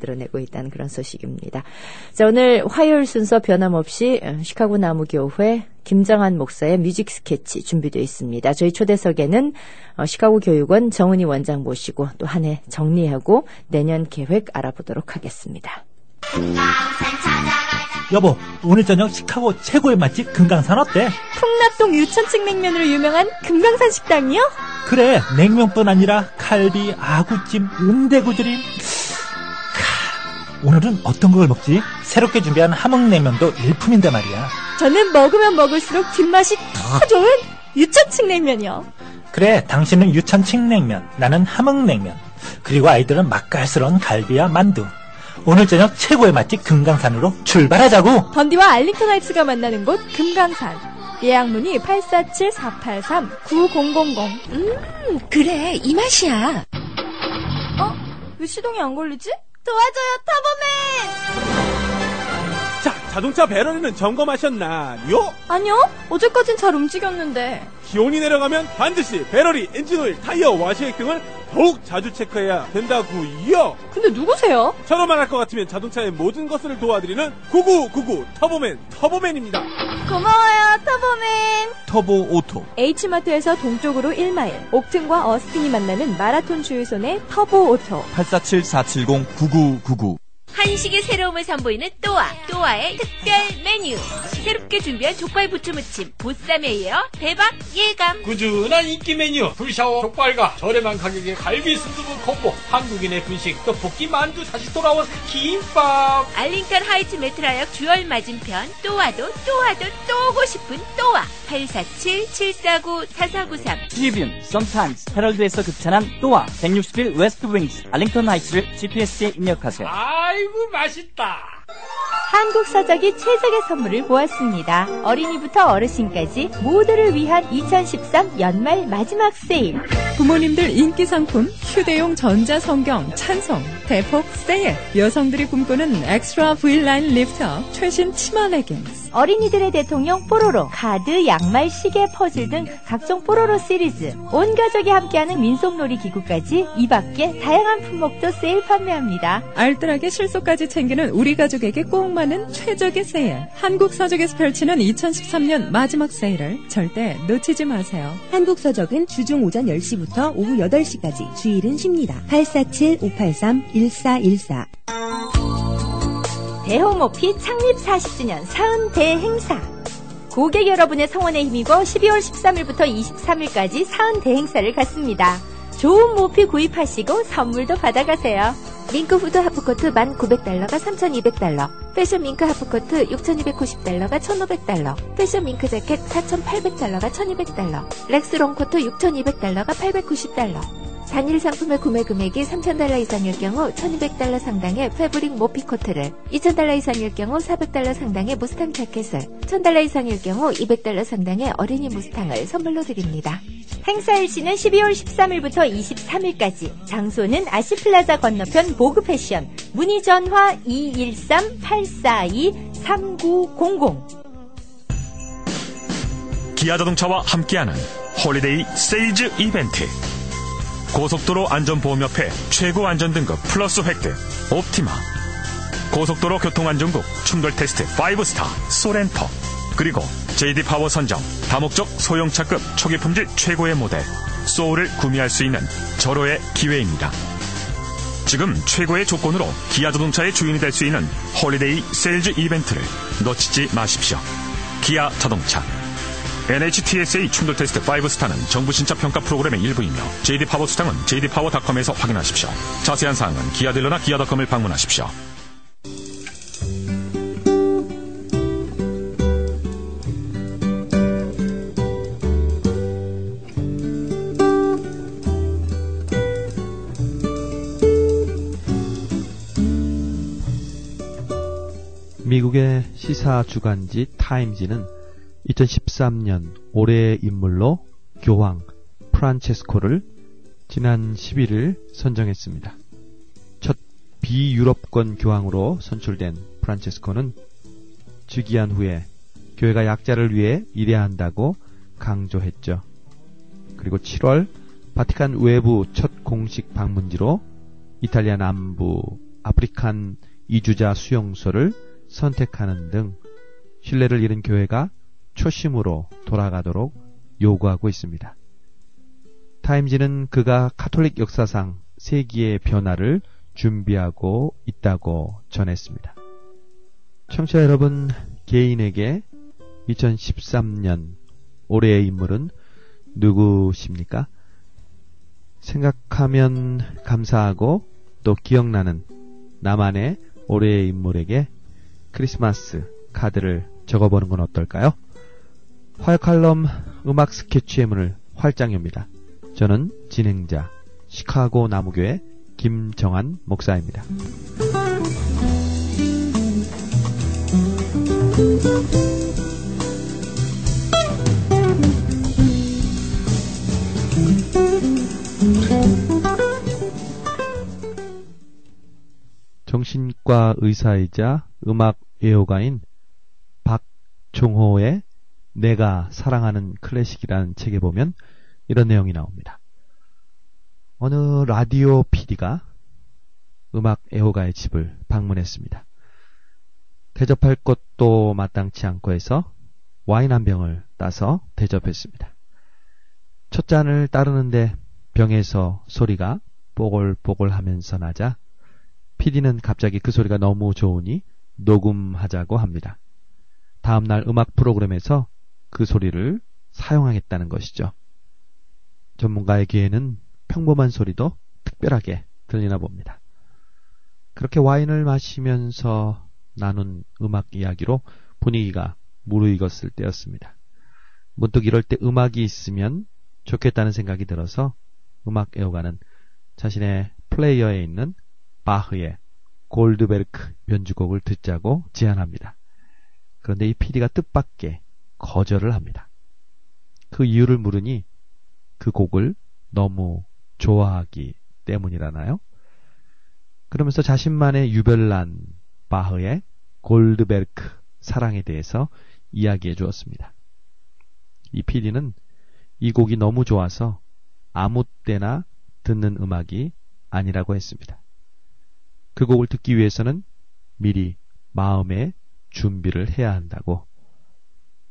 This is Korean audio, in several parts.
만들어내고 있다는 그런 소식입니다. 자, 오늘 화요일 순서 변함없이 시카고 나무교회 김정한 목사의 뮤직 스케치 준비되어 있습니다. 저희 초대석에는 시카고 교육원 정은희 원장 모시고 또 한 해 정리하고 내년 계획 알아보도록 하겠습니다. 여보, 오늘 저녁 시카고 최고의 맛집 금강산 어때? 풍납동 유천층 냉면으로 유명한 금강산 식당이요? 그래, 냉면뿐 아니라 칼비, 아구찜, 은대구조림. 오늘은 어떤 걸 먹지? 새롭게 준비한 함흥냉면도 일품인데 말이야. 저는 먹으면 먹을수록 뒷맛이 더 좋은 유천층 냉면이요. 그래, 당신은 유천층 냉면, 나는 함흥냉면. 그리고 아이들은 맛깔스러운 갈비와 만두. 오늘 저녁 최고의 맛집 금강산으로 출발하자고. 던디와 알링턴 하이츠가 만나는 곳 금강산. 예약 문의 847-483-9000. 그래, 이 맛이야. 왜 시동이 안 걸리지? 도와줘요, 터보맨! 자, 자동차 배터리는 점검하셨나요? 아니요, 어제까진 잘 움직였는데. 기온이 내려가면 반드시 배터리, 엔진오일, 타이어, 와시액 등을 더욱 자주 체크해야 된다고요. 근데 누구세요? 저로 말할 것 같으면 자동차의 모든 것을 도와드리는 9999 터보맨입니다. 고마워요, 터보맨. 터보 오토. H마트에서 동쪽으로 1마일, 옥튼과 어스틴이 만나는 마라톤 주유소 내 터보 오토. 847-470-9999. 한식의 새로움을 선보이는 또아의 특별 메뉴. 새롭게 준비한 족발 부추무침 보쌈에 이어 대박 예감. 꾸준한 인기 메뉴 불샤워 족발과 저렴한 가격의 갈비 순두부 콤보, 한국인의 분식 떡볶이 만두, 다시 돌아온 김밥. 알링턴 하이츠 메트라역 주얼 맞은편 또아도 또 오고 싶은 또아. 847-749-4493. 트리뷴, 썸타임스, 헤럴드에서 급찬한 또아 161 웨스트 윙스 알링턴 하이츠를 GPS에 입력하세요. 아이고 맛있다. 한국 서적이 최적의 선물을 모았습니다. 어린이부터 어르신까지 모두를 위한 2013 연말 마지막 세일. 부모님들 인기 상품 휴대용 전자성경 찬송 대폭 세일. 여성들이 꿈꾸는 엑스트라 V라인 리프터 최신 치마 레깅스. 어린이들의 대통령 뽀로로, 카드, 양말, 시계, 퍼즐 등 각종 뽀로로 시리즈. 온 가족이 함께하는 민속놀이 기구까지 이 밖에 다양한 품목도 세일 판매합니다. 알뜰하게 실속까지 챙기는 우리 가족에게 꼭 맞는 최적의 세일. 한국 서적에서 펼치는 2013년 마지막 세일을 절대 놓치지 마세요. 한국 서적은 주중 오전 10시부터 오후 8시까지, 주일은 쉽니다. 847-583-1414. 대홍오피 창립 40주년 사은 대행사. 고객 여러분의 성원에 힘입어 12월 13일부터 23일까지 사은 대행사를 갖습니다. 좋은 모피 구입하시고 선물도 받아가세요. 밍크 후드 하프코트 1,900달러가 3,200달러, 패션 밍크 하프코트 6,290달러가 1,500달러, 패션 밍크 자켓 4,800달러가 1,200달러, 렉스 롱코트 6,200달러가 890달러. 단일 상품의 구매 금액이 3,000달러 이상일 경우 1,200달러 상당의 패브릭 모피 코트를, 2,000달러 이상일 경우 400달러 상당의 무스탕 자켓을, 1,000달러 이상일 경우 200달러 상당의 어린이 무스탕을 선물로 드립니다. 행사 일시는 12월 13일부터 23일까지. 장소는 아시플라자 건너편 보그 패션. 문의 전화 213-842-3900. 기아자동차와 함께하는 홀리데이 세일즈 이벤트. 고속도로 안전보험협회 최고 안전등급 플러스 획득 옵티마, 고속도로 교통안전국 충돌테스트 5스타 소렌터, 그리고 JD파워 선정 다목적 소형차급 초기품질 최고의 모델 소울을 구매할 수 있는 절호의 기회입니다. 지금 최고의 조건으로 기아자동차의 주인이 될 수 있는 홀리데이 세일즈 이벤트를 놓치지 마십시오. 기아자동차. NHTSA 충돌테스트 5스타는 정부 신차 평가 프로그램의 일부이며 JD파워 수당은 jdpower.com에서 확인하십시오. 자세한 사항은 기아딜러나 기아닷컴을 방문하십시오. 미국의 시사 주간지 타임지는 2013년 올해의 인물로 교황 프란체스코를 지난 11일 선정했습니다. 첫 비유럽권 교황으로 선출된 프란체스코는 즉위한 후에 교회가 약자를 위해 일해야 한다고 강조했죠. 그리고 7월 바티칸 외부 첫 공식 방문지로 이탈리아 남부 아프리칸 이주자 수용소를 선택하는 등 신뢰를 잃은 교회가 초심으로 돌아가도록 요구하고 있습니다. 타임지는 그가 가톨릭 역사상 세기의 변화를 준비하고 있다고 전했습니다. 청취자 여러분, 개인에게 2013년 올해의 인물은 누구십니까? 생각하면 감사하고 또 기억나는 나만의 올해의 인물에게 크리스마스 카드를 적어보는 건 어떨까요? 화요 칼럼 음악 스케치의 문을 활짝 엽니다. 저는 진행자 시카고 나무교회 김정한 목사입니다. 정신과 의사이자 음악 애호가인 박종호의 내가 사랑하는 클래식이라는 책에 보면 이런 내용이 나옵니다. 어느 라디오 PD가 음악 애호가의 집을 방문했습니다. 대접할 것도 마땅치 않고 해서 와인 한 병을 따서 대접했습니다. 첫 잔을 따르는데 병에서 소리가 뽀글뽀글 하면서 나자 PD는 갑자기 그 소리가 너무 좋으니 녹음하자고 합니다. 다음날 음악 프로그램에서 그 소리를 사용하겠다는 것이죠. 전문가의 귀에는 평범한 소리도 특별하게 들리나 봅니다. 그렇게 와인을 마시면서 나눈 음악 이야기로 분위기가 무르익었을 때였습니다. 문득 이럴 때 음악이 있으면 좋겠다는 생각이 들어서 음악 애호가는 자신의 플레이어에 있는 바흐의 골드베르크 연주곡을 듣자고 제안합니다. 그런데 이 PD가 뜻밖의 거절을 합니다. 그 이유를 물으니 그 곡을 너무 좋아하기 때문이라나요? 그러면서 자신만의 유별난 바흐의 골드베르크 사랑에 대해서 이야기해 주었습니다. 이 PD는 이 곡이 너무 좋아서 아무 때나 듣는 음악이 아니라고 했습니다. 그 곡을 듣기 위해서는 미리 마음의 준비를 해야 한다고,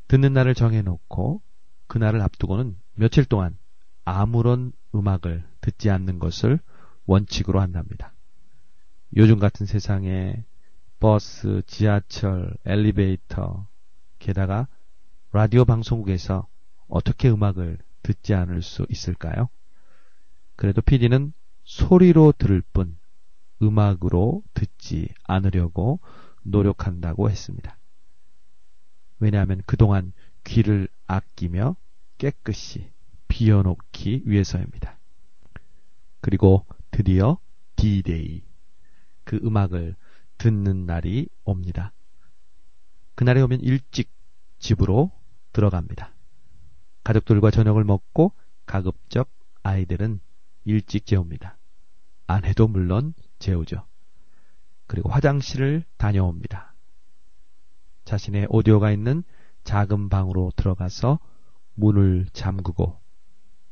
듣는 날을 정해놓고 그날을 앞두고는 며칠 동안 아무런 음악을 듣지 않는 것을 원칙으로 한답니다. 요즘 같은 세상에 버스, 지하철, 엘리베이터, 게다가 라디오 방송국에서 어떻게 음악을 듣지 않을 수 있을까요? 그래도 PD는 소리로 들을 뿐 음악으로 듣지 않으려고 노력한다고 했습니다. 왜냐하면 그동안 귀를 아끼며 깨끗이 비워놓기 위해서입니다. 그리고 드디어 D-Day, 그 음악을 듣는 날이 옵니다. 그날에 오면 일찍 집으로 들어갑니다. 가족들과 저녁을 먹고 가급적 아이들은 일찍 재웁니다. 아내도 물론 재우죠. 그리고 화장실을 다녀옵니다. 자신의 오디오가 있는 작은 방으로 들어가서 문을 잠그고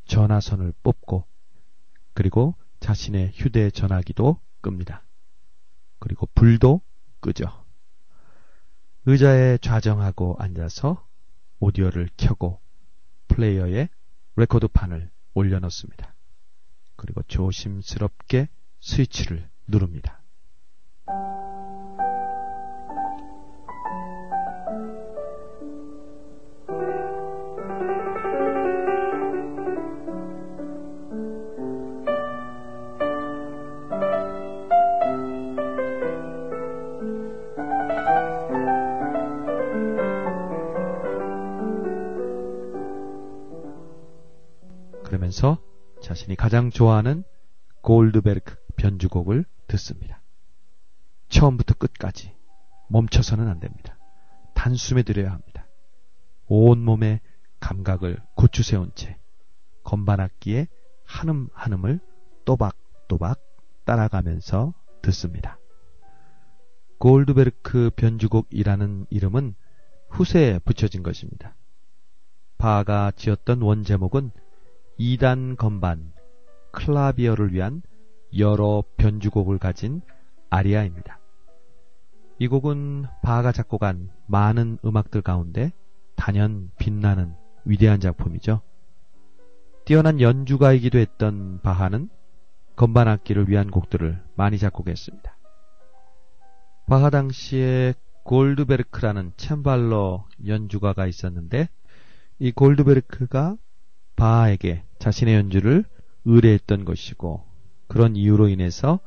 전화선을 뽑고 그리고 자신의 휴대전화기도 끕니다. 그리고 불도 끄죠. 의자에 좌정하고 앉아서 오디오를 켜고 플레이어에 레코드판을 올려놓습니다. 그리고 조심스럽게 스위치를 누릅니다. 그러면서 자신이 가장 좋아하는 골드베르크 변주곡을 듣습니다. 처음부터 끝까지 멈춰서는 안 됩니다. 단숨에 들여야 합니다. 온몸의 감각을 고추 세운 채 건반악기의 한음 한음을 또박또박 따라가면서 듣습니다. 골드베르크 변주곡이라는 이름은 후세에 붙여진 것입니다. 바하가 지었던 원제목은 2단 건반 클라비어를 위한 여러 변주곡을 가진 아리아입니다. 이 곡은 바하가 작곡한 많은 음악들 가운데 단연 빛나는 위대한 작품이죠. 뛰어난 연주가이기도 했던 바하는 건반 악기를 위한 곡들을 많이 작곡했습니다. 바하 당시에 골드베르크라는 챔발로 연주가가 있었는데 이 골드베르크가 바하에게 자신의 연주를 의뢰했던 것이고 그런 이유로 인해서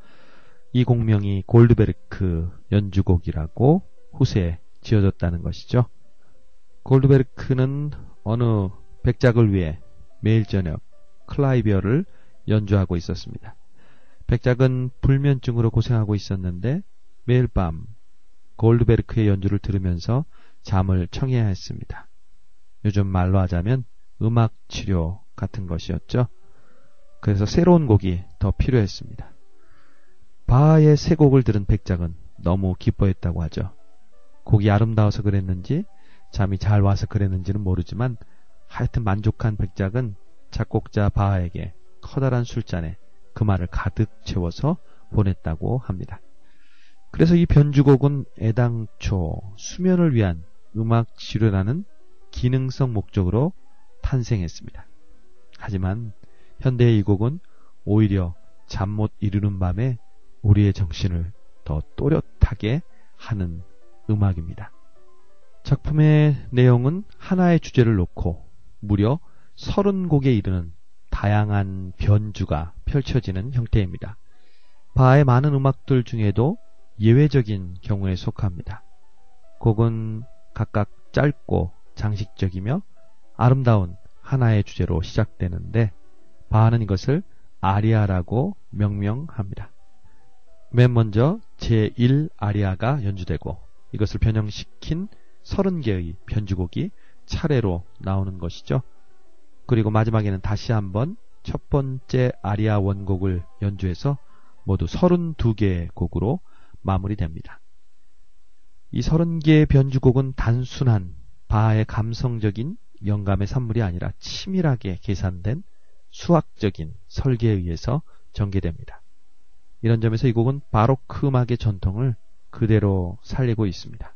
이 곡명이 골드베르크 연주곡이라고 후세에 지어졌다는 것이죠. 골드베르크는 어느 백작을 위해 매일 저녁 클라이비어를 연주하고 있었습니다. 백작은 불면증으로 고생하고 있었는데 매일 밤 골드베르크의 연주를 들으면서 잠을 청해야 했습니다. 요즘 말로 하자면 음악 치료 같은 것이었죠. 그래서 새로운 곡이 더 필요했습니다. 바하의 새 곡을 들은 백작은 너무 기뻐했다고 하죠. 곡이 아름다워서 그랬는지 잠이 잘 와서 그랬는지는 모르지만 하여튼 만족한 백작은 작곡자 바하에게 커다란 술잔에 그 말을 가득 채워서 보냈다고 합니다. 그래서 이 변주곡은 애당초 수면을 위한 음악 치료라는 기능성 목적으로 탄생했습니다. 하지만 현대의 이 곡은 오히려 잠 못 이루는 밤에 우리의 정신을 더 또렷하게 하는 음악입니다. 작품의 내용은 하나의 주제를 놓고 무려 30곡에 이르는 다양한 변주가 펼쳐지는 형태입니다. 바하의 많은 음악들 중에도 예외적인 경우에 속합니다. 곡은 각각 짧고 장식적이며 아름다운 하나의 주제로 시작되는데 바하는 이것을 아리아라고 명명합니다. 맨 먼저 제1 아리아가 연주되고 이것을 변형시킨 30개의 변주곡이 차례로 나오는 것이죠. 그리고 마지막에는 다시 한번 첫 번째 아리아 원곡을 연주해서 모두 32개의 곡으로 마무리됩니다. 이 30개의 변주곡은 단순한 바하의 감성적인 영감의 산물이 아니라 치밀하게 계산된 수학적인 설계에 의해서 전개됩니다. 이런 점에서 이 곡은 바로크 음악의 전통을 그대로 살리고 있습니다.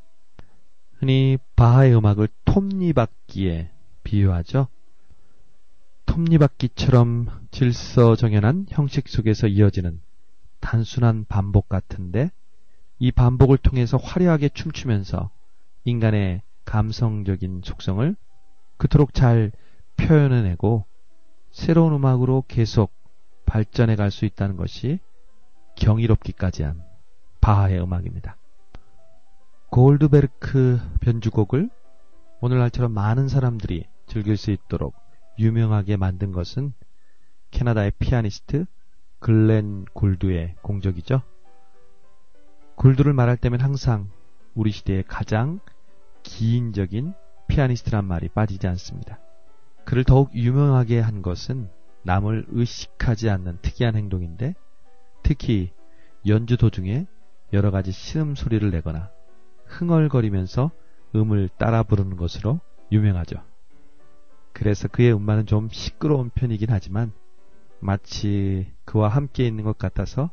흔히 바하의 음악을 톱니바퀴에 비유하죠. 톱니바퀴처럼 질서정연한 형식 속에서 이어지는 단순한 반복 같은데 이 반복을 통해서 화려하게 춤추면서 인간의 감성적인 속성을 그토록 잘 표현해내고 새로운 음악으로 계속 발전해 갈 수 있다는 것이 경이롭기까지 한 바하의 음악입니다. 골드베르크 변주곡을 오늘날처럼 많은 사람들이 즐길 수 있도록 유명하게 만든 것은 캐나다의 피아니스트 글렌 굴드의 공적이죠. 굴드를 말할 때면 항상 우리 시대의 가장 기인적인 피아니스트란 말이 빠지지 않습니다. 그를 더욱 유명하게 한 것은 남을 의식하지 않는 특이한 행동인데 특히 연주 도중에 여러 가지 신음소리를 내거나 흥얼거리면서 음을 따라 부르는 것으로 유명하죠. 그래서 그의 음반은 좀 시끄러운 편이긴 하지만 마치 그와 함께 있는 것 같아서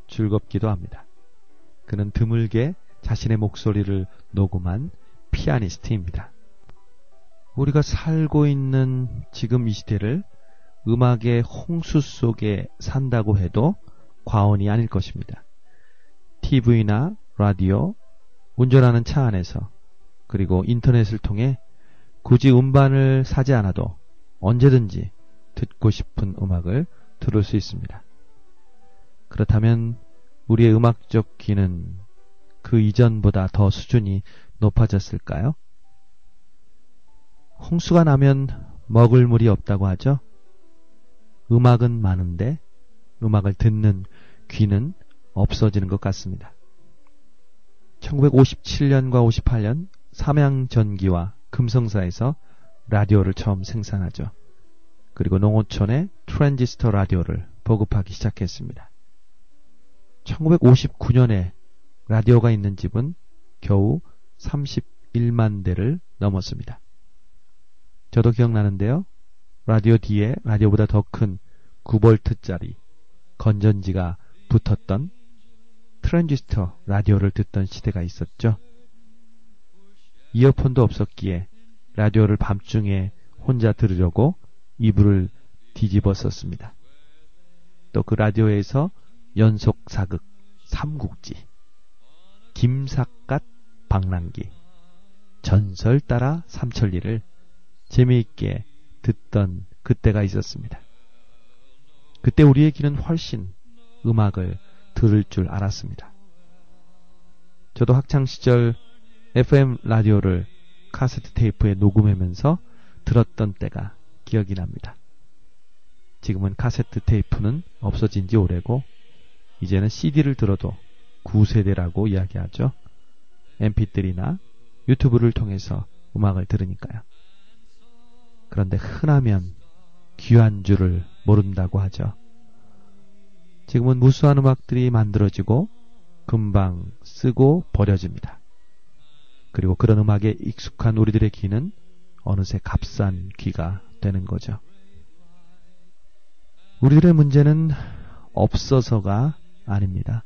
즐겁기도 합니다. 그는 드물게 자신의 목소리를 녹음한 피아니스트입니다. 우리가 살고 있는 지금 이 시대를 음악의 홍수 속에 산다고 해도 과언이 아닐 것입니다. TV나 라디오, 운전하는 차 안에서 그리고 인터넷을 통해 굳이 음반을 사지 않아도 언제든지 듣고 싶은 음악을 들을 수 있습니다. 그렇다면 우리의 음악적 귀는 그 이전보다 더 수준이 높아졌을까요? 홍수가 나면 먹을 물이 없다고 하죠. 음악은 많은데 음악을 듣는 귀는 없어지는 것 같습니다. 1957년과 58년 삼양전기와 금성사에서 라디오를 처음 생산하죠. 그리고 농어촌에 트랜지스터 라디오를 보급하기 시작했습니다. 1959년에 라디오가 있는 집은 겨우 31만 대를 넘었습니다. 저도 기억나는데요. 라디오 뒤에 라디오보다 더 큰 9V짜리 건전지가 붙었던 트랜지스터 라디오를 듣던 시대가 있었죠. 이어폰도 없었기에 라디오를 밤중에 혼자 들으려고 이불을 뒤집어 썼습니다. 또 그 라디오에서 연속 사극 삼국지, 김삿갓 방랑기, 전설 따라 삼천리를 재미있게 듣던 그때가 있었습니다. 그때 우리의 귀는 훨씬 음악을 들을 줄 알았습니다. 저도 학창시절 FM 라디오를 카세트 테이프에 녹음하면서 들었던 때가 기억이 납니다. 지금은 카세트 테이프는 없어진 지 오래고 이제는 CD를 들어도 9세대라고 이야기하죠. MP3나 유튜브를 통해서 음악을 들으니까요. 그런데 흔하면 귀한 줄을 모른다고 하죠. 지금은 무수한 음악들이 만들어지고 금방 쓰고 버려집니다. 그리고 그런 음악에 익숙한 우리들의 귀는 어느새 값싼 귀가 되는 거죠. 우리들의 문제는 없어서가 아닙니다.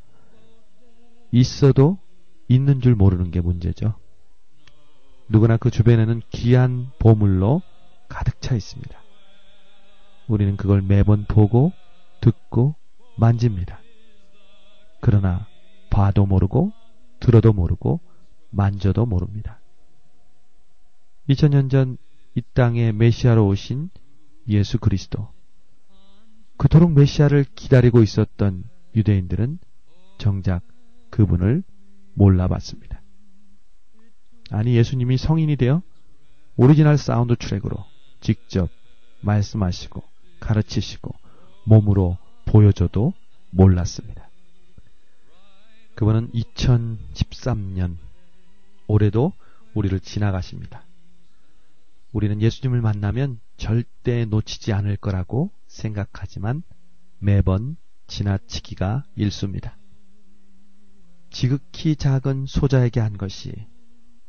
있어도 있는 줄 모르는 게 문제죠. 누구나 그 주변에는 귀한 보물로 가득 차 있습니다. 우리는 그걸 매번 보고 듣고 만집니다. 그러나 봐도 모르고 들어도 모르고 만져도 모릅니다. 2000년 전 이 땅에 메시아로 오신 예수 그리스도. 그토록 메시아를 기다리고 있었던 유대인들은 정작 그분을 몰라봤습니다. 아니, 예수님이 성인이 되어 오리지널 사운드 트랙으로 직접 말씀하시고 가르치시고 몸으로 보여줘도 몰랐습니다. 그분은 2013년 올해도 우리를 지나가십니다. 우리는 예수님을 만나면 절대 놓치지 않을 거라고 생각하지만 매번 지나치기가 일쑤입니다. 지극히 작은 소자에게 한 것이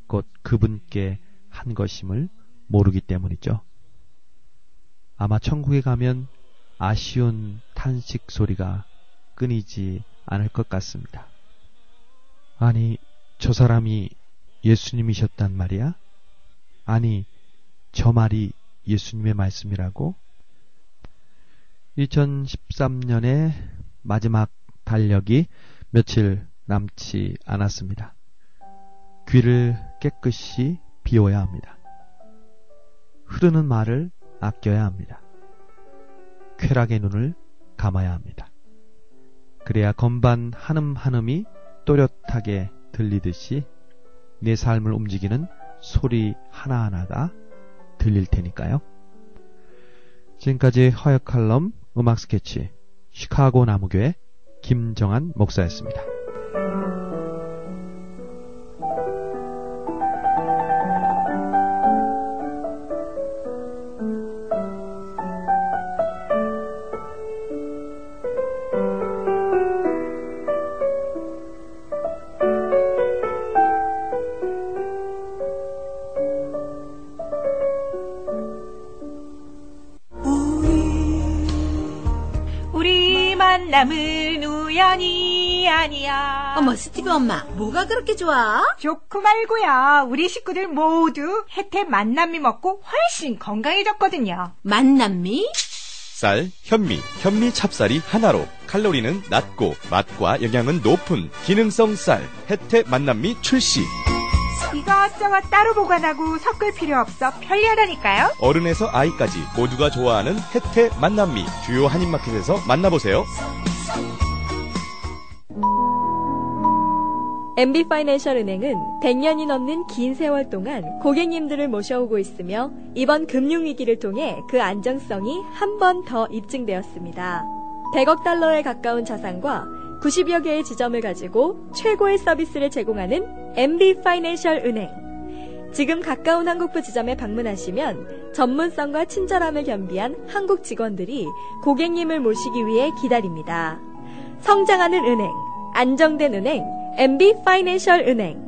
곧 그분께 한 것임을 모르기 때문이죠. 아마 천국에 가면 아쉬운 탄식 소리가 끊이지 않을 것 같습니다. 아니, 저 사람이 예수님이셨단 말이야? 아니, 저 말이 예수님의 말씀이라고? 2013년의 마지막 달력이 며칠 남지 않았습니다. 귀를 깨끗이 비워야 합니다. 흐르는 말을 아껴야 합니다. 쾌락의 눈을 감아야 합니다. 그래야 건반 한음 한음이 또렷하게 들리듯이 내 삶을 움직이는 소리 하나하나가 들릴 테니까요. 지금까지 화요 칼럼 음악 스케치 시카고 나무교회 김정한 목사였습니다. 남은 우연이 아니야. 어머, 스티브 엄마, 뭐가 그렇게 좋아? 좋고 말고야. 우리 식구들 모두 혜태 만남미 먹고 훨씬 건강해졌거든요. 만남미? 쌀, 현미 찹쌀이 하나로 칼로리는 낮고 맛과 영양은 높은 기능성 쌀 혜태 만남미 출시. 이것저것 따로 보관하고 섞을 필요 없어 편리하다니까요. 어른에서 아이까지 모두가 좋아하는 혜태 만남미 주요 한인마켓에서 만나보세요. MB파이낸셜은행은 100년이 넘는 긴 세월 동안 고객님들을 모셔오고 있으며 이번 금융위기를 통해 그 안정성이 한 번 더 입증되었습니다. 100억 달러에 가까운 자산과 90여 개의 지점을 가지고 최고의 서비스를 제공하는 MB파이낸셜 은행. 지금 가까운 한국부 지점에 방문하시면 전문성과 친절함을 겸비한 한국 직원들이 고객님을 모시기 위해 기다립니다. 성장하는 은행, 안정된 은행, MB파이낸셜 은행.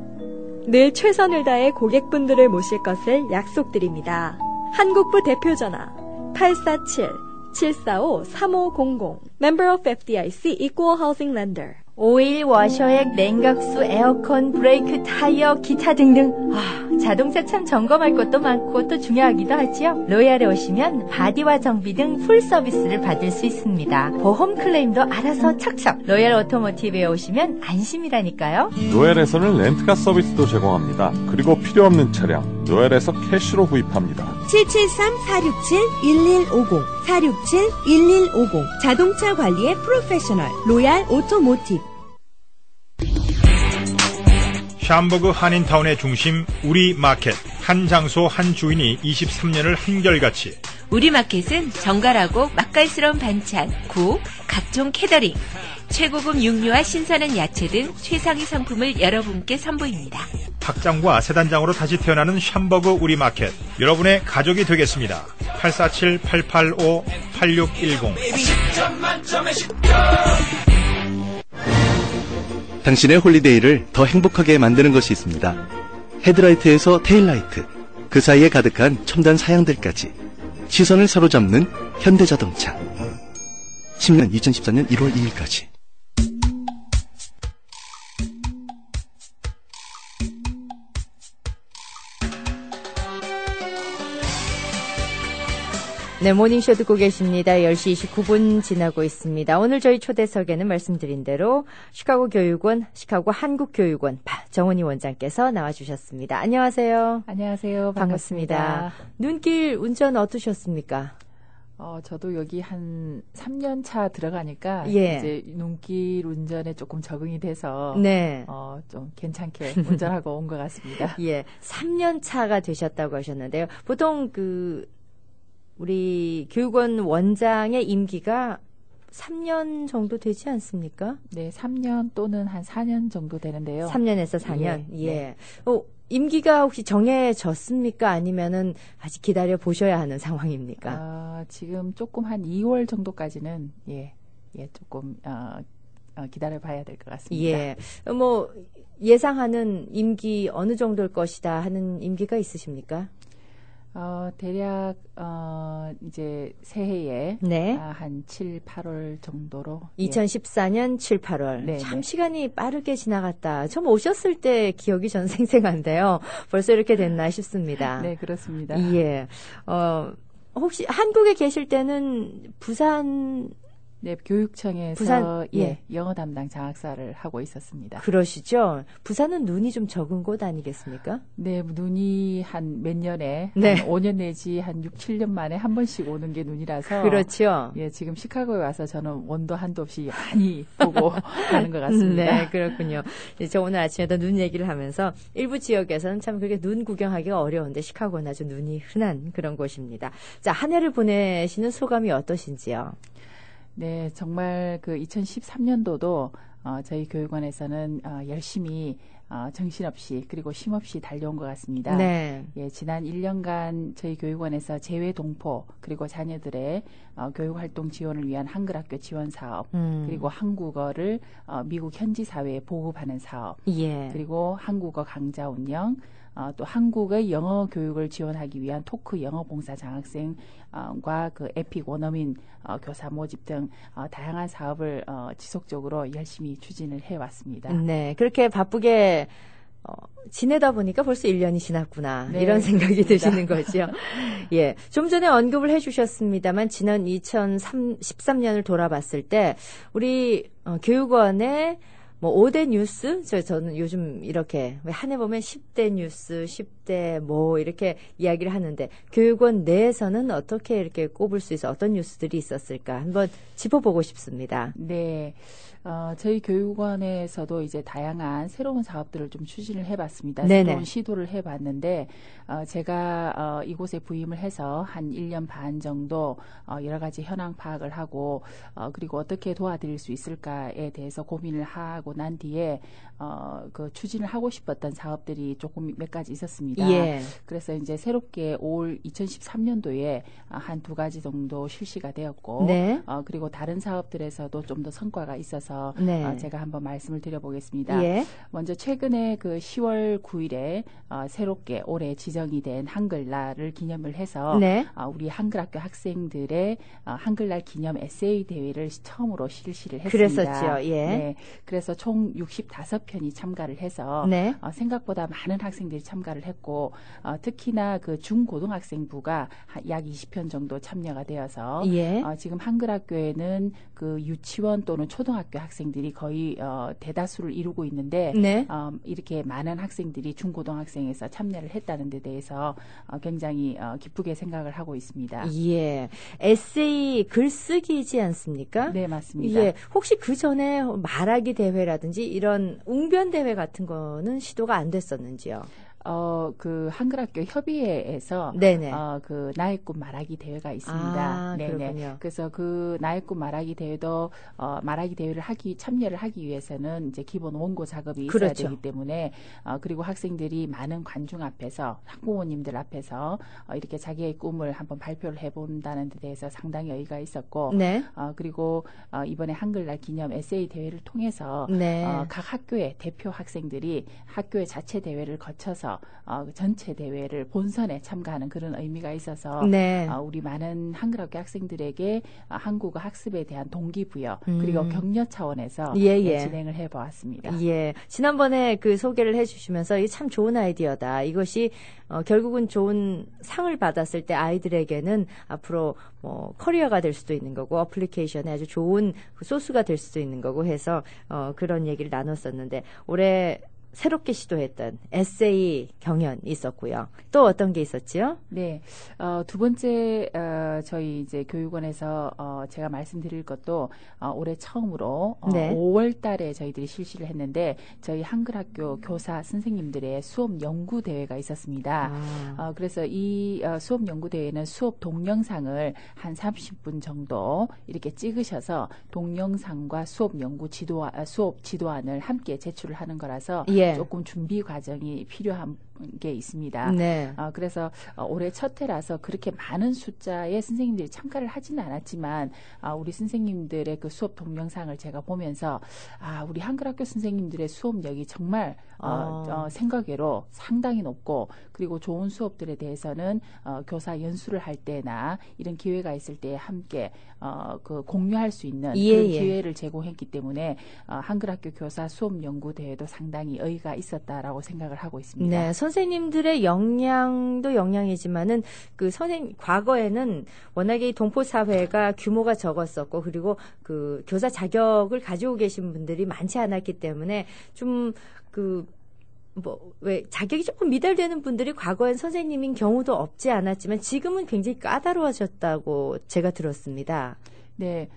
늘 최선을 다해 고객분들을 모실 것을 약속드립니다. 한국부 대표전화 847-745-3500 Member of FDIC Equal Housing Lender. 오일, 워셔액, 냉각수, 에어컨, 브레이크, 타이어, 기타 등등. 자동차 참 점검할 것도 많고 또 중요하기도 하지요. 로얄에 오시면 바디와 정비 등 풀 서비스를 받을 수 있습니다. 보험 클레임도 알아서 척척. 로얄 오토모티브에 오시면 안심이라니까요. 로얄에서는 렌트카 서비스도 제공합니다. 그리고 필요 없는 차량 로얄에서 캐시로 구입합니다. 773-467-1150 467-1150 자동차 관리의 프로페셔널 로얄 오토모티브. 샴버그 한인타운의 중심 우리마켓. 한 장소 한 주인이 23년을 한결같이. 우리마켓은 정갈하고 맛깔스러운 반찬, 국, 각종 캐더링, 최고급 육류와 신선한 야채 등 최상위 상품을 여러분께 선보입니다. 학장과 세단장으로 다시 태어나는 샴버그 우리마켓. 여러분의 가족이 되겠습니다. 847-885-8610. 당신의 홀리데이를 더 행복하게 만드는 것이 있습니다. 헤드라이트에서 테일라이트, 그 사이에 가득한 첨단 사양들까지 시선을 사로잡는 현대자동차. 10년 2014년 1월 2일까지. 네, 모닝쇼 듣고 계십니다. 10시 29분 지나고 있습니다. 오늘 저희 초대석에는 말씀드린 대로 시카고 교육원, 시카고 한국교육원 정은희 원장께서 나와주셨습니다. 안녕하세요. 안녕하세요. 반갑습니다. 눈길 운전 어떠셨습니까? 저도 여기 한 3년 차 들어가니까 예. 이제 눈길 운전에 조금 적응이 돼서 네. 좀 괜찮게 운전하고 온 것 같습니다. 예, 3년 차가 되셨다고 하셨는데요. 보통 우리 교육원 원장의 임기가 3년 정도 되지 않습니까? 네, 3년 또는 한 4년 정도 되는데요. 3년에서 4년. 예. 예. 임기가 혹시 정해졌습니까? 아니면은 아직 기다려 보셔야 하는 상황입니까? 지금 조금 한 2월 정도까지는 조금 기다려 봐야 될 것 같습니다. 예. 예상하는 임기 어느 정도일 것이다 하는 임기가 있으십니까? 대략 이제 새해에 네. 한 7, 8월 정도로 2014년 7, 8월. 네, 참 네. 시간이 빠르게 지나갔다. 처음 오셨을 때 기억이 전 생생한데요. 벌써 이렇게 됐나 싶습니다. 네, 그렇습니다. 예. 혹시 한국에 계실 때는 부산 네, 교육청에서 영어 담당 장학사를 하고 있었습니다. 그러시죠? 부산은 눈이 좀 적은 곳 아니겠습니까? 네, 눈이 한 몇 년에 네. 한 5년 내지 한 6, 7년 만에 한 번씩 오는 게 눈이라서 그렇죠. 예, 지금 시카고에 와서 저는 원도 한도 없이 많이 보고 가는 것 같습니다. 네, 그렇군요. 저 오늘 아침에도 눈 얘기를 하면서 일부 지역에서는 참 그렇게 눈 구경하기가 어려운데 시카고는 아주 눈이 흔한 그런 곳입니다. 자, 한 해를 보내시는 소감이 어떠신지요? 네, 정말 그 2013년도도 저희 교육원에서는 열심히 정신없이 그리고 쉼없이 달려온 것 같습니다. 네. 예, 지난 1년간 저희 교육원에서 재외 동포 그리고 자녀들의 교육활동 지원을 위한 한글학교 지원 사업 그리고 한국어를 미국 현지 사회에 보급하는 사업 예. 그리고 한국어 강좌 운영 또 한국의 영어 교육을 지원하기 위한 토크 영어 봉사 장학생과 그 에픽 원어민 교사 모집 등 다양한 사업을 지속적으로 열심히 추진을 해왔습니다. 네, 그렇게 바쁘게 지내다 보니까 벌써 1년이 지났구나. 네, 이런 생각이 그렇습니다. 드시는 거죠. 예. 좀 전에 언급을 해 주셨습니다만 지난 2013년을 돌아봤을 때 우리 교육원의 5대 뉴스? 저는 요즘 이렇게, 한 해 보면 10대 뉴스, 10대 이렇게 이야기를 하는데, 교육원 내에서는 어떻게 이렇게 꼽을 수 있어, 어떤 뉴스들이 있었을까? 한번 짚어보고 싶습니다. 네. 저희 교육원에서도 이제 다양한 새로운 사업들을 좀 추진을 해봤습니다. 네네. 새로운 시도를 해봤는데, 제가 이곳에 부임을 해서 한 1년 반 정도 여러 가지 현황 파악을 하고, 그리고 어떻게 도와드릴 수 있을까에 대해서 고민을 하고 난 뒤에 그 추진을 하고 싶었던 사업들이 조금 몇 가지 있었습니다. 예. 그래서 이제 새롭게 올 2013년도에 한 2가지 정도 실시가 되었고, 네. 그리고 다른 사업들에서도 좀 더 성과가 있어서 대해서 네. 제가 한번 말씀을 드려보겠습니다. 예. 먼저 최근에 그 10월 9일에 새롭게 올해 지정이 된 한글날을 기념을 해서 네. 우리 한글학교 학생들의 한글날 기념 에세이 대회를 처음으로 실시를 했습니다. 그랬었죠. 예. 네. 그래서 총 65편이 참가를 해서 네. 생각보다 많은 학생들이 참가를 했고 특히나 그 중고등학생부가 약 20편 정도 참여가 되어서 예. 지금 한글학교에는 그 유치원 또는 초등학교 학생들이 거의 대다수를 이루고 있는데 네. 이렇게 많은 학생들이 중고등학생에서 참여를 했다는 데 대해서 굉장히 기쁘게 생각을 하고 있습니다. 예. 에세이 글쓰기지 않습니까? 네, 맞습니다. 예. 혹시 그 전에 말하기 대회라든지 이런 웅변 대회 같은 거는 시도가 안 됐었는지요? 그 한글학교 협의회에서 네네. 그 나의 꿈 말하기 대회가 있습니다. 아, 네네. 그렇군요. 그래서 그 나의 꿈 말하기 대회도 말하기 대회를 참여를 하기 위해서는 이제 기본 원고 작업이 있어야 그렇죠. 되기 때문에 그리고 학생들이 많은 관중 앞에서 학부모님들 앞에서 이렇게 자기의 꿈을 한번 발표를 해본다는 데 대해서 상당히 의의가 있었고 네. 그리고 이번에 한글날 기념 에세이 대회를 통해서 네. 각 학교의 대표 학생들이 학교의 자체 대회를 거쳐서 전체 대회를 본선에 참가하는 그런 의미가 있어서 네. 우리 많은 한글학교 학생들에게 한국어 학습에 대한 동기부여 그리고 격려 차원에서 예. 진행을 해보았습니다. 예. 지난번에 그 소개를 해주시면서 이게 참 좋은 아이디어다. 이것이 결국은 좋은 상을 받았을 때 아이들에게는 앞으로 커리어가 될 수도 있는 거고 어플리케이션에 아주 좋은 소스가 될 수도 있는 거고 해서 그런 얘기를 나눴었는데 올해 새롭게 시도했던 에세이 경연 있었고요. 또 어떤 게 있었지요? 네, 두 번째 저희 이제 교육원에서 제가 말씀드릴 것도 올해 처음으로 네. 5월달에 저희들이 실시를 했는데 저희 한글학교 교사 선생님들의 수업 연구 대회가 있었습니다. 그래서 이 수업 연구 대회는 수업 동영상을 한 30분 정도 이렇게 찍으셔서 동영상과 수업 연구 수업 지도안을 함께 제출을 하는 거라서. 예. 조금 준비 과정이 필요한 게 있습니다. 네. 그래서 올해 첫 해라서 그렇게 많은 숫자의 선생님들이 참가를 하지는 않았지만 우리 선생님들의 그 수업 동영상을 제가 보면서 우리 한글학교 선생님들의 수업력이 정말 생각외로 상당히 높고 그리고 좋은 수업들에 대해서는 교사 연수를 할 때나 이런 기회가 있을 때 함께 그 공유할 수 있는 그런 기회를 제공했기 때문에 한글학교 교사 수업 연구 대회도 상당히 의의가 있었다라고 생각을 하고 있습니다. 네, 선생님들의 역량도 역량이지만은 그 과거에는 워낙에 동포 사회가 규모가 적었었고 그리고 그 교사 자격을 가지고 계신 분들이 많지 않았기 때문에 좀 왜 자격이 조금 미달되는 분들이 과거엔 선생님인 경우도 없지 않았지만 지금은 굉장히 까다로워졌다고 제가 들었습니다. 네,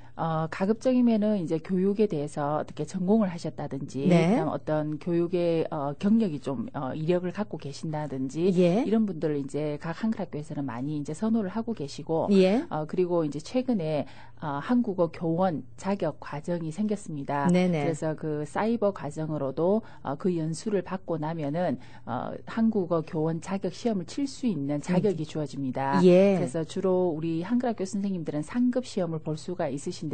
가급적이면은 이제 교육에 대해서 어떻게 전공을 하셨다든지, 네. 그다음 어떤 교육의 경력이 좀 이력을 갖고 계신다든지 이런 분들을 이제 각 한글학교에서는 많이 이제 선호를 하고 계시고, 그리고 이제 최근에 한국어 교원 자격 과정이 생겼습니다. 네네. 그래서 그 사이버 과정으로도 그 연수를 받고 나면은 한국어 교원 자격 시험을 칠 수 있는 자격이 주어집니다. 그래서 주로 우리 한글학교 선생님들은 상급 시험을 볼 수가 있으신데요.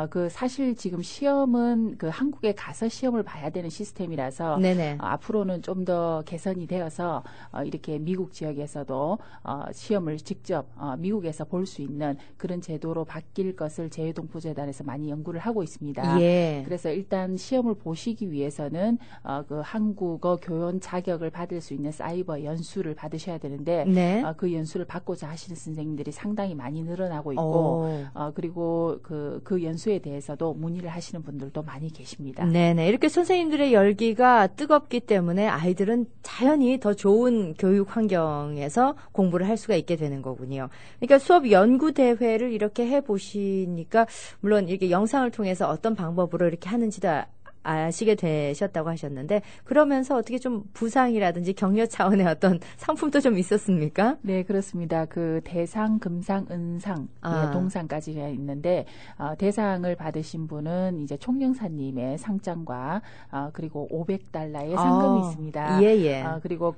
그 사실 지금 시험은 그 한국에 가서 시험을 봐야 되는 시스템이라서 앞으로는 좀 더 개선이 되어서 이렇게 미국 지역에서도 시험을 직접 미국에서 볼 수 있는 그런 제도로 바뀔 것을 재외동포재단에서 많이 연구를 하고 있습니다. 그래서 일단 시험을 보시기 위해서는 그 한국어 교원 자격을 받을 수 있는 사이버 연수를 받으셔야 되는데 그 연수를 받고자 하시는 선생님들이 상당히 많이 늘어나고 있고 그리고 그 연수에 대해서도 문의를 하시는 분들도 많이 계십니다. 네네. 이렇게 선생님들의 열기가 뜨겁기 때문에 아이들은 자연히 더 좋은 교육 환경에서 공부를 할 수가 있게 되는 거군요. 그러니까 수업 연구 대회를 이렇게 해 보시니까 물론 이렇게 영상을 통해서 어떤 방법으로 이렇게 하는지도 아시게 되셨다고 하셨는데 그러면서 어떻게 좀 부상이라든지 격려 차원의 어떤 상품도 좀 있었습니까? 네, 그렇습니다. 그 대상, 금상, 은상, 예, 동상까지 있는데 대상을 받으신 분은 이제 총영사님의 상장과 그리고 500달러의 상금이 있습니다. 예. 그리고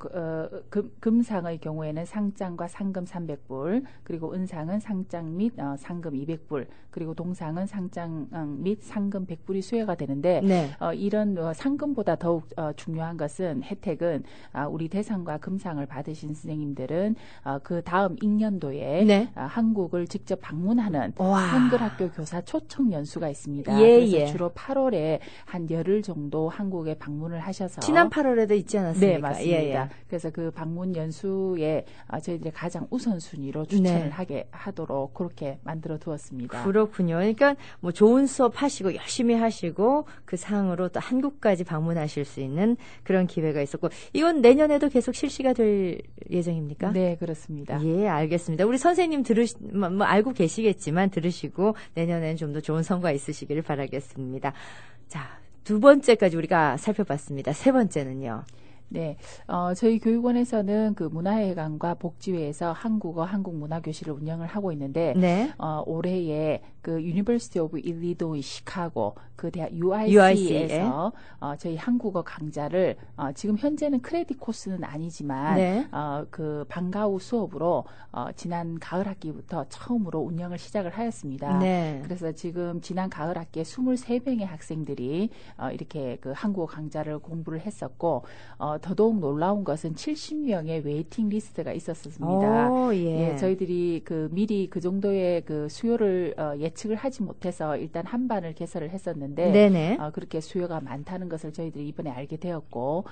금상의 경우에는 상장과 상금 300불, 그리고 은상은 상장 및 상금 200불, 그리고 동상은 상장 및 상금 100불이 수여가 되는데 네. 이런 상금보다 더욱 중요한 것은 혜택은 우리 대상과 금상을 받으신 선생님들은 그 다음 익년도에 네. 한국을 직접 방문하는 와. 한글학교 교사 초청 연수가 있습니다. 예, 그래서 예. 주로 8월에 한 열흘 정도 한국에 방문을 하셔서 지난 8월에도 있지 않았습니까? 네, 맞습니다. 예. 그래서 그 방문 연수에 저희들이 가장 우선순위로 추천을 네. 하게 하도록 그렇게 만들어 두었습니다. 그렇군요. 그러니까 뭐 좋은 수업 하시고 열심히 하시고 그 상으로 또 한국까지 방문하실 수 있는 그런 기회가 있었고 이건 내년에도 계속 실시가 될 예정입니까? 네, 그렇습니다. 예, 알겠습니다. 우리 선생님 뭐 알고 계시겠지만 들으시고 내년에는 좀 더 좋은 성과 있으시기를 바라겠습니다. 자, 2번째까지 우리가 살펴봤습니다. 3번째는요. 네, 저희 교육원에서는 그 문화회관과 복지회에서 한국어 한국문화교실을 운영을 하고 있는데 네. 올해에 그 유니버시티 오브 일리노이 시카고 그 대학 UIC에서 저희 한국어 강좌를 지금 현재는 크레딧 코스는 아니지만 네. 그 방과 후 수업으로 지난 가을 학기부터 처음으로 운영을 시작을 하였습니다. 네. 그래서 지금 지난 가을 학기에 23명의 학생들이 이렇게 그 한국어 강좌를 공부를 했었고 더더욱 놀라운 것은 70명의 웨이팅 리스트가 있었습니다. 오, 예. 예, 저희들이 그 미리 그 정도의 그 수요를 예측을 하지 못해서 일단 한 반을 개설을 했었는데 네네. 그렇게 수요가 많다는 것을 저희들이 이번에 알게 되었고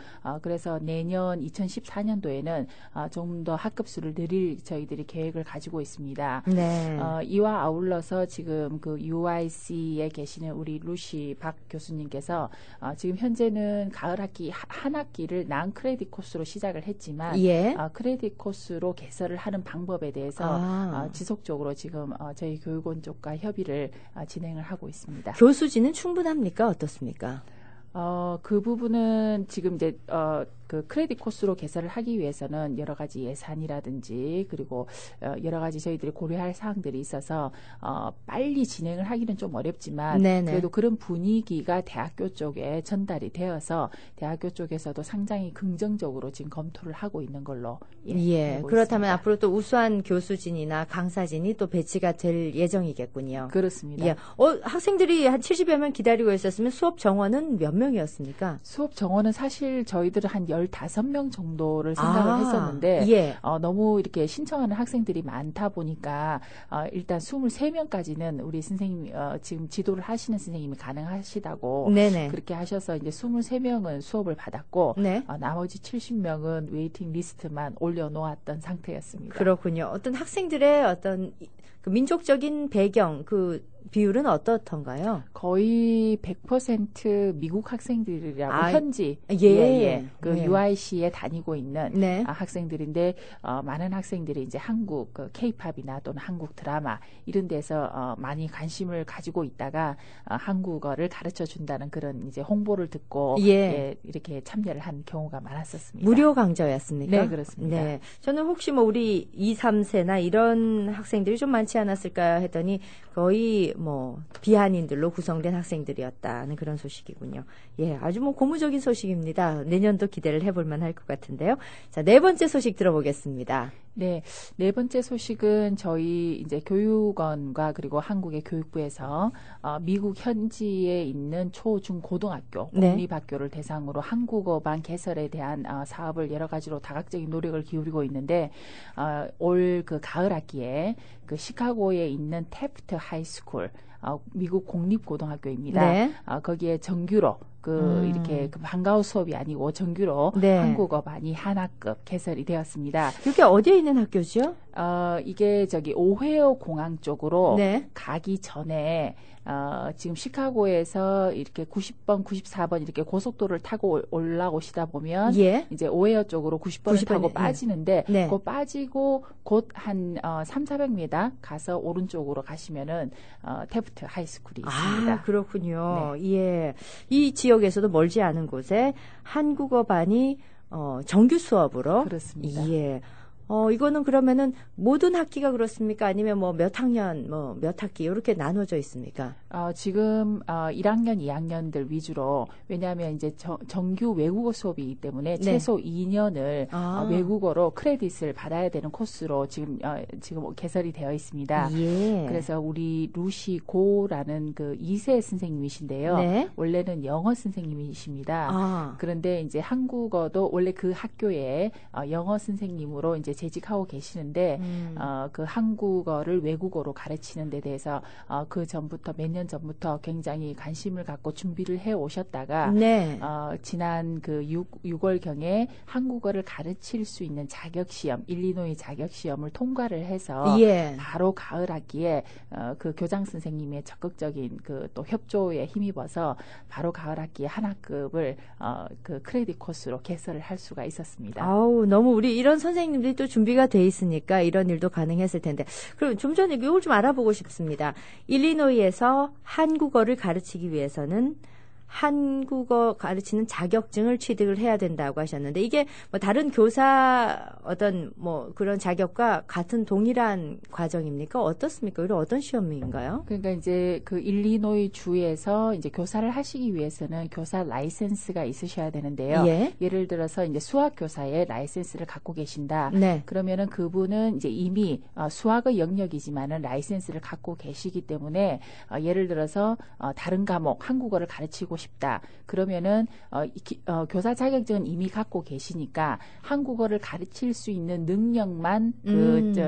그래서 내년 2014년도에는 좀 더 학급수를 늘릴 저희들이 계획을 가지고 있습니다. 네. 이와 아울러서 지금 그 UIC에 계시는 우리 루시 박 교수님께서 지금 현재는 가을 학기 한 학기를 난 크레딧 코스로 시작을 했지만 예. 크레딧 코스로 개설을 하는 방법에 대해서 지속적으로 지금 저희 교육원 쪽과 협의를 진행을 하고 있습니다. 교수진은 충분합니까? 어떻습니까? 그 부분은 지금 이제 그 크레딧 코스로 개설을 하기 위해서는 여러 가지 예산이라든지 그리고 여러 가지 저희들이 고려할 사항들이 있어서 빨리 진행을 하기는 좀 어렵지만 네네. 그래도 그런 분위기가 대학교 쪽에 전달이 되어서 대학교 쪽에서도 상당히 긍정적으로 지금 검토를 하고 있는 걸로 예. 알고 그렇다면 있습니다. 앞으로 또 우수한 교수진이나 강사진이 또 배치가 될 예정이겠군요. 그렇습니다. 예. 학생들이 한 70여 명 기다리고 있었으면 수업 정원은 몇 명이었습니까? 수업 정원은 사실 저희들은 한 15명 정도를 생각을 했었는데 예. 너무 이렇게 신청하는 학생들이 많다 보니까 일단 23명까지는 우리 선생님이 지금 지도를 하시는 선생님이 가능하시다고 네네. 그렇게 하셔서 이제 23명은 수업을 받았고 네. 나머지 70명은 웨이팅 리스트만 올려놓았던 상태였습니다. 그렇군요. 어떤 학생들의 어떤 그 민족적인 배경 그 비율은 어떻던가요? 거의 100% 미국 학생들이라고 현지 그 예. UIC에 다니고 있는 네. 학생들인데 많은 학생들이 이제 한국 그 K-팝이나 또는 한국 드라마 이런 데서 많이 관심을 가지고 있다가 한국어를 가르쳐 준다는 그런 이제 홍보를 듣고 이렇게 참여를 한 경우가 많았었습니다. 무료 강좌였습니까? 네, 그렇습니다. 네. 저는 혹시 뭐 우리 2, 3세나 이런 학생들이 좀 많지 않았을까 했더니 거의 뭐 비한인들로 구성된 학생들이었다는 그런 소식이군요. 예, 아주 뭐 고무적인 소식입니다. 내년도 기대를 해볼 만할 것 같은데요. 자, 4번째 소식 들어보겠습니다. 네, 4번째 소식은 저희 이제 교육원과 그리고 한국의 교육부에서 미국 현지에 있는 초, 중, 고등학교, 공립학교를 대상으로 한국어반 개설에 대한 사업을 여러 가지로 다각적인 노력을 기울이고 있는데 올 그 가을 학기에 그 시카고에 있는 태프트 하이스쿨 미국 공립고등학교입니다. 네. 거기에 정규로 이렇게 그 방과후 수업이 아니고 정규로 한국어반이 한 학급 개설이 되었습니다. 이게 어디에 있는 학교죠? 이게 저기 오헤어 공항 쪽으로 가기 전에 지금 시카고에서 이렇게 90번, 94번 이렇게 고속도로를 타고 올라오시다 보면 이제 오헤어 쪽으로 90번을 타고 빠지는데 그 빠지고 곧 한 300-400m 가서 오른쪽으로 가시면은 테프트 하이스쿨이 있습니다. 아, 그렇군요. 예. 이 지역에서도 멀지 않은 곳에 한국어 반이 정규 수업으로 그렇습니다. 예. 이거는 그러면은 모든 학기가 그렇습니까? 아니면 뭐 몇 학년, 뭐 몇 학기 이렇게 나눠져 있습니까? 지금 1학년, 2학년들 위주로 왜냐하면 이제 정규 외국어 수업이기 때문에 최소 2년을 외국어로 크레딧을 받아야 되는 코스로 지금 개설이 되어 있습니다. 그래서 우리 루시 고라는 그 2세 선생님이신데요. 원래는 영어 선생님이십니다. 그런데 이제 한국어도 원래 그 학교에 영어 선생님으로 이제 재직하고 계시는데 그 한국어를 외국어로 가르치는 데 대해서 그 전부터 몇 년 전부터 굉장히 관심을 갖고 준비를 해 오셨다가 지난 그 6월경에 한국어를 가르칠 수 있는 자격 시험, 일리노이 자격 시험을 통과를 해서 바로 가을 학기에 그 교장 선생님의 적극적인 그 또 협조에 힘입어서 바로 가을 학기에 한 학급을 그 크레딧 코스로 개설을 할 수가 있었습니다. 아우, 너무 우리 이런 선생님들이 또 준비가 돼 있으니까 이런 일도 가능했을 텐데. 그럼 좀 전에 이걸 좀 알아보고 싶습니다. 일리노이에서 한국어를 가르치기 위해서는 한국어 가르치는 자격증을 취득을 해야 된다고 하셨는데 이게 뭐 다른 교사 어떤 뭐 그런 자격과 같은 동일한 과정입니까? 어떻습니까? 이런 어떤 시험인가요? 그러니까 이제 그 일리노이 주에서 이제 교사를 하시기 위해서는 교사 라이센스가 있으셔야 되는데요. 예를 들어서 이제 수학 교사의 라이센스를 갖고 계신다. 그러면은 그분은 이제 이미 수학의 영역이지만은 라이센스를 갖고 계시기 때문에 예를 들어서 다른 과목 한국어를 가르치고 싶다. 그러면은 교사 자격증은 이미 갖고 계시니까 한국어를 가르칠 수 있는 능력만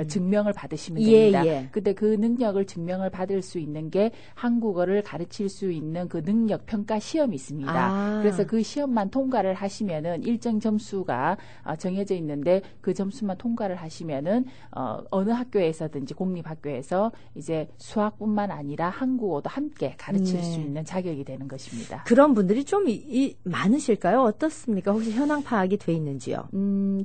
증명을 받으시면 됩니다. 근데 그 능력을 증명을 받을 수 있는 게 한국어를 가르칠 수 있는 그 능력 평가 시험이 있습니다. 그래서 그 시험만 통과를 하시면은 일정 점수가 정해져 있는데 그 점수만 통과를 하시면은 어느 학교에서든지 공립학교에서 이제 수학뿐만 아니라 한국어도 함께 가르칠 수 있는 자격이 되는 것입니다. 그런 분들이 좀 많으실까요? 어떻습니까? 혹시 현황 파악이 돼 있는지요?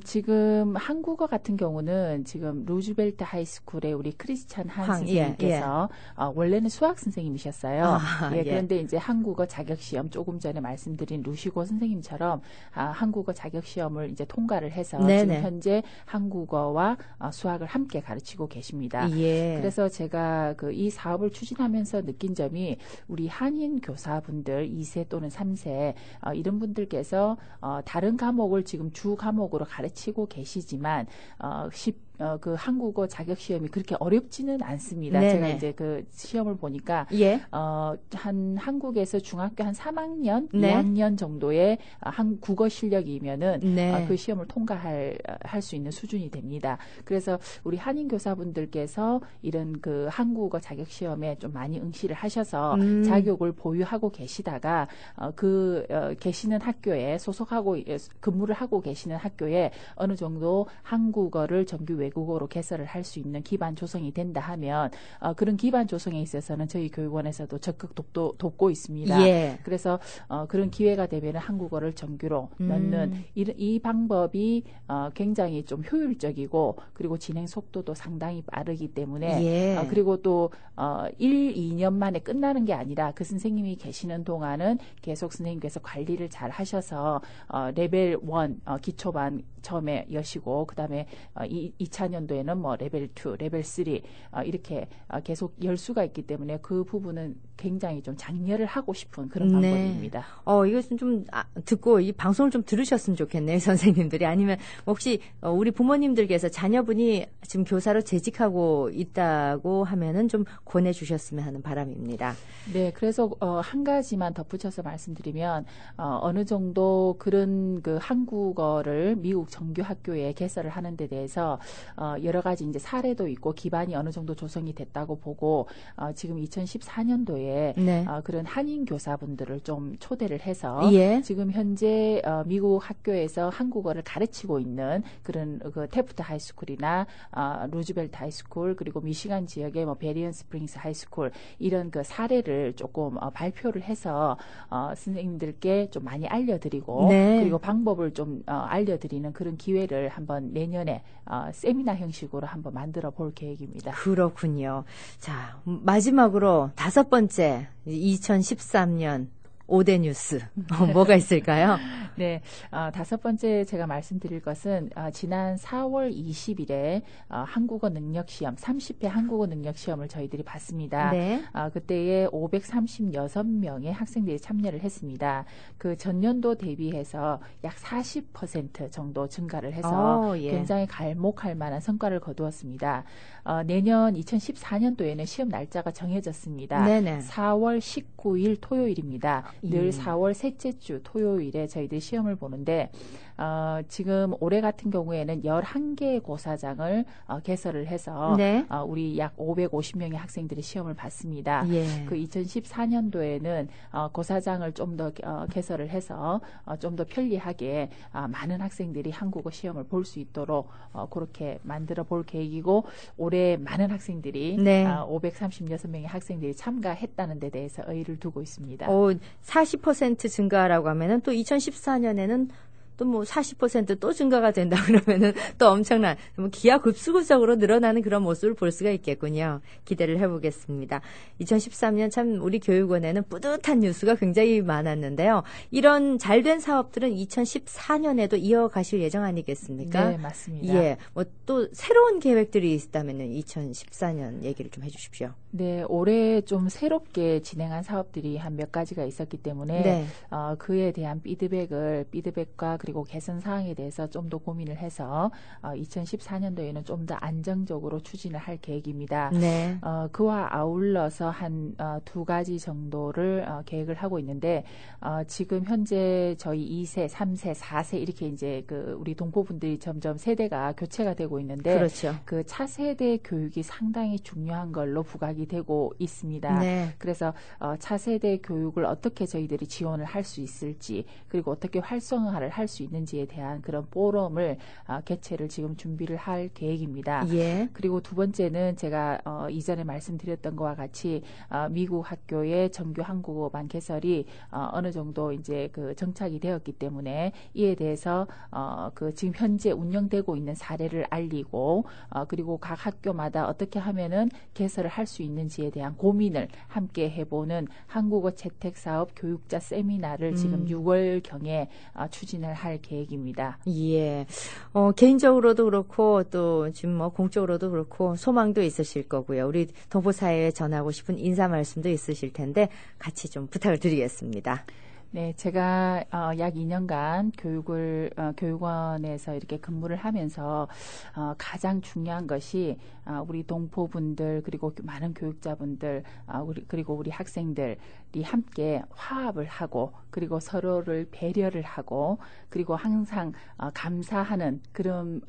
지금 한국어 같은 경우는 지금 루즈벨트 하이스쿨의 우리 크리스찬 한 선생님께서 원래는 수학 선생님이셨어요. 그런데 이제 한국어 자격시험 조금 전에 말씀드린 루시고 선생님처럼 한국어 자격시험을 이제 통과를 해서 지금 현재 한국어와 수학을 함께 가르치고 계십니다. 그래서 제가 이 사업을 추진하면서 느낀 점이 우리 한인 교사분들 2세 또는 3세 이런 분들께서 다른 과목을 지금 주 과목으로 가르치고 계시지만 그 한국어 자격 시험이 그렇게 어렵지는 않습니다. 제가 이제 그 시험을 보니까 한국에서 중학교 한 3학년, 2학년 정도의 국어 실력이면은 그 시험을 통과할 수 있는 수준이 됩니다. 그래서 우리 한인 교사분들께서 이런 그 한국어 자격 시험에 좀 많이 응시를 하셔서 자격을 보유하고 계시다가 계시는 학교에 소속하고 근무를 하고 계시는 학교에 어느 정도 한국어를 정규 외국어로 개설을 할 수 있는 기반 조성이 된다 하면 그런 기반 조성에 있어서는 저희 교육원에서도 적극 돕고 있습니다. 그래서 그런 기회가 되면 한국어를 정규로 넣는 이 방법이 굉장히 좀 효율적이고 그리고 진행 속도도 상당히 빠르기 때문에 그리고 또 1, 2년 만에 끝나는 게 아니라 그 선생님이 계시는 동안은 계속 선생님께서 관리를 잘 하셔서 레벨 1 기초반 처음에 여시고 그다음에 2차년도에는 뭐 레벨 2, 레벨 3 이렇게 계속 열 수가 있기 때문에 그 부분은 굉장히 좀 장려를 하고 싶은 그런 방법입니다. 이거 좀 듣고 이 방송을 좀 들으셨으면 좋겠네요, 선생님들이. 아니면 혹시 우리 부모님들께서 자녀분이 지금 교사로 재직하고 있다고 하면은 좀 권해주셨으면 하는 바람입니다. 네, 그래서 한 가지만 덧붙여서 말씀드리면 어느 정도 그런 그 한국어를 미국 정규 학교에 개설을 하는 데 대해서 여러 가지 이제 사례도 있고 기반이 어느 정도 조성이 됐다고 보고 지금 2014년도에 네. 그런 한인 교사분들을 좀 초대를 해서 예. 지금 현재 미국 학교에서 한국어를 가르치고 있는 그런 그 테프트 하이스쿨이나 루즈벨트 하이스쿨 그리고 미시간 지역의 뭐 베리언 스프링스 하이스쿨 이런 그 사례를 조금 발표를 해서 선생님들께 좀 많이 알려드리고 네. 그리고 방법을 좀 알려드리는 그런 기회를 한번 내년에 세미나 형식으로 한번 만들어 볼 계획입니다. 그렇군요. 자, 마지막으로 5번째 2013년 5대 뉴스 뭐가 있을까요? 네, 5번째 제가 말씀드릴 것은 지난 4월 20일에 한국어 능력 시험 30회 한국어 능력 시험을 저희들이 봤습니다. 네. 그때에 536명의 학생들이 참여를 했습니다. 그 전년도 대비해서 약 40% 정도 증가를 해서 예. 굉장히 갈목할 만한 성과를 거두었습니다. 내년 2014년도에는 시험 날짜가 정해졌습니다. 네네. 4월 19일 토요일입니다. 늘 4월 셋째 주 토요일에 저희들이 시험을 보는데 지금 올해 같은 경우에는 11개의 고사장을 개설을 해서 네. 우리 약 550명의 학생들이 시험을 봤습니다. 예. 그 2014년도에는 고사장을 좀 더 개설을 해서 좀 더 편리하게 많은 학생들이 한국어 시험을 볼 수 있도록 그렇게 만들어 볼 계획이고 올해 많은 학생들이 네. 536명의 학생들이 참가했다는 데 대해서 의의를 두고 있습니다. 40% 증가라고 하면은 또 2014년에는 또 뭐 40% 또 증가가 된다 그러면은 또 엄청난 기하급수적으로 늘어나는 그런 모습을 볼 수가 있겠군요. 기대를 해보겠습니다. 2013년 참 우리 교육원에는 뿌듯한 뉴스가 굉장히 많았는데요. 이런 잘된 사업들은 2014년에도 이어가실 예정 아니겠습니까? 네, 맞습니다. 예, 뭐 또 새로운 계획들이 있다면은 2014년 얘기를 좀 해주십시오. 네, 올해 좀 새롭게 진행한 사업들이 한 몇 가지가 있었기 때문에 네. 그에 대한 피드백과 그리고 개선 사항에 대해서 좀 더 고민을 해서 2014년도에는 좀 더 안정적으로 추진을 할 계획입니다. 네. 그와 아울러서 한 2가지 정도를 계획을 하고 있는데 지금 현재 저희 2세, 3세, 4세 이렇게 이제 그 우리 동포분들이 점점 세대가 교체가 되고 있는데 그렇죠. 그 차세대 교육이 상당히 중요한 걸로 부각이 되고 있습니다. 네. 그래서 차세대 교육을 어떻게 저희들이 지원을 할 수 있을지 그리고 어떻게 활성화를 할 수 있는지에 대한 그런 포럼을 개최를 지금 준비를 할 계획입니다. 예. 그리고 두 번째는 제가 이전에 말씀드렸던 것과 같이 미국 학교의 정규 한국어반 개설이 어느 정도 이제 그 정착이 되었기 때문에 이에 대해서 그 지금 현재 운영되고 있는 사례를 알리고 그리고 각 학교마다 어떻게 하면은 개설을 할 수 있는지에 대한 고민을 함께 해보는 한국어 채택 사업 교육자 세미나를 지금 6월경에 추진을 할 계획입니다. 예. 개인적으로도 그렇고 또 지금 뭐 공적으로도 그렇고 소망도 있으실 거고요. 우리 동포사회에 전하고 싶은 인사 말씀도 있으실 텐데 같이 좀 부탁을 드리겠습니다. 네, 제가 약 2년간 교육원에서 이렇게 근무를 하면서 가장 중요한 것이 우리 동포분들 그리고 많은 교육자분들 그리고 우리 학생들이 함께 화합을 하고 그리고 서로를 배려를 하고 그리고 항상 감사하는 그런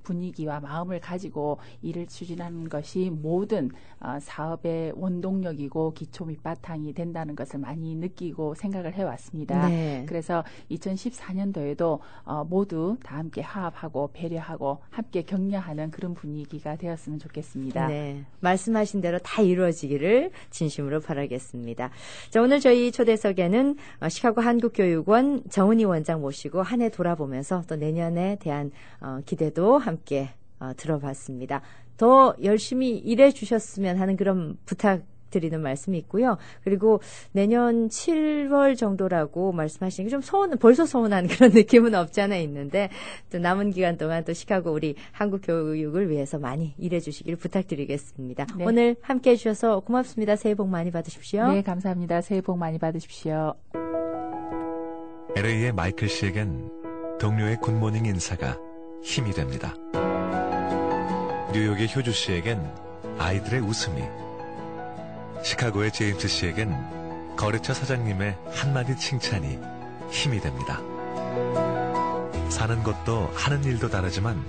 분위기와 마음을 가지고 일을 추진하는 것이 모든 사업의 원동력이고 기초 밑바탕이 된다는 것을 많이 느끼고 생각을 해왔습니다. 네. 그래서 2014년도에도 모두 다 함께 화합하고 배려하고 함께 격려하는 그런 분위기가 되었으면 좋겠습니다. 네, 말씀하신 대로 다 이루어지기를 진심으로 바라겠습니다. 자, 오늘 저희 초대석에는 시카고 한국교육원 정은희 원장 모시고 한 해 돌아보면서 또 내년에 대한 기대도 함께 들어봤습니다. 더 열심히 일해 주셨으면 하는 그런 부탁 드리는 말씀이 있고요. 그리고 내년 7월 정도라고 말씀하시는 게 좀 벌써 서운한 그런 느낌은 없지 않아 있는데 또 남은 기간 동안 또 시카고 우리 한국 교육을 위해서 많이 일해 주시길 부탁드리겠습니다. 네. 오늘 함께 해주셔서 고맙습니다. 새해 복 많이 받으십시오. 네, 감사합니다. 새해 복 많이 받으십시오. LA의 마이클 씨에겐 동료의 굿모닝 인사가 힘이 됩니다. 뉴욕의 효주 씨에겐 아이들의 웃음이, 시카고의 제임스 씨에겐 거래처 사장님의 한마디 칭찬이 힘이 됩니다. 사는 것도 하는 일도 다르지만